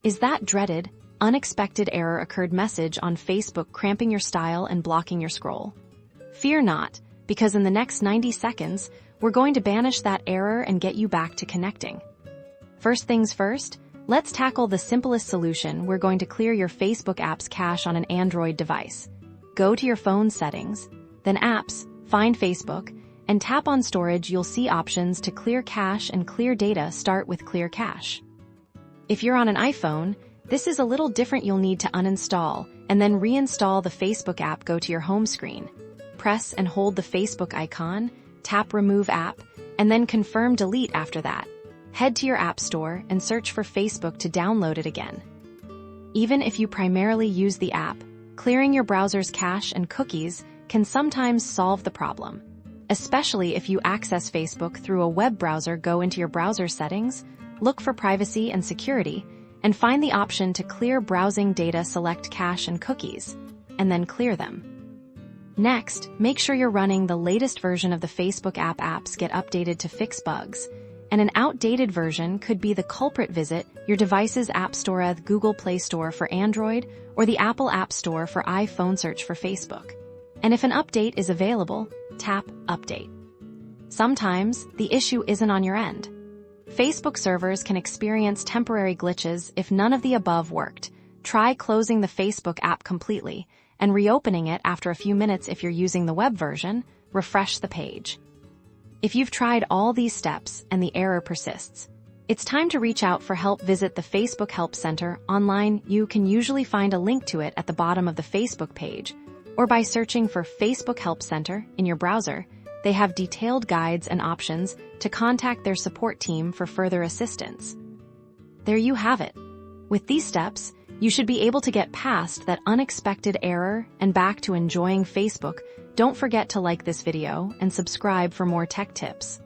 Is that dreaded, unexpected error occurred message on Facebook cramping your style and blocking your scroll? Fear not, because in the next 90 seconds, we're going to banish that error and get you back to connecting. First things first, let's tackle the simplest solution. We're going to clear your Facebook app's cache on an Android device. Go to your phone settings, then Apps, find Facebook, and tap on Storage. You'll see options to clear cache and clear data. Start with Clear Cache. If you're on an iPhone, this is a little different. You'll need to uninstall and then reinstall the Facebook app. Go to your home screen. Press and hold the Facebook icon, tap Remove App, and then confirm Delete. After that, head to your App Store and search for Facebook to download it again. Even if you primarily use the app, clearing your browser's cache and cookies can sometimes solve the problem. Especially if you access Facebook through a web browser. Go into your browser settings, look for Privacy and Security, and find the option to clear browsing data. Select Cache and Cookies, and then clear them. Next, make sure you're running the latest version of the Facebook app. Apps get updated to fix bugs, and an outdated version could be the culprit. Visit your device's App Store, the Google Play Store for Android, or the Apple App Store for iPhone. Search for Facebook. And if an update is available, tap Update. Sometimes, the issue isn't on your end. Facebook servers can experience temporary glitches. If none of the above worked, try closing the Facebook app completely and reopening it after a few minutes. If you're using the web version, refresh the page. If you've tried all these steps and the error persists, it's time to reach out for help. Visit the Facebook Help Center online. You can usually find a link to it at the bottom of the Facebook page, or by searching for Facebook Help Center in your browser. They have detailed guides and options to contact their support team for further assistance. There you have it. With these steps, you should be able to get past that unexpected error and back to enjoying Facebook. Don't forget to like this video and subscribe for more tech tips.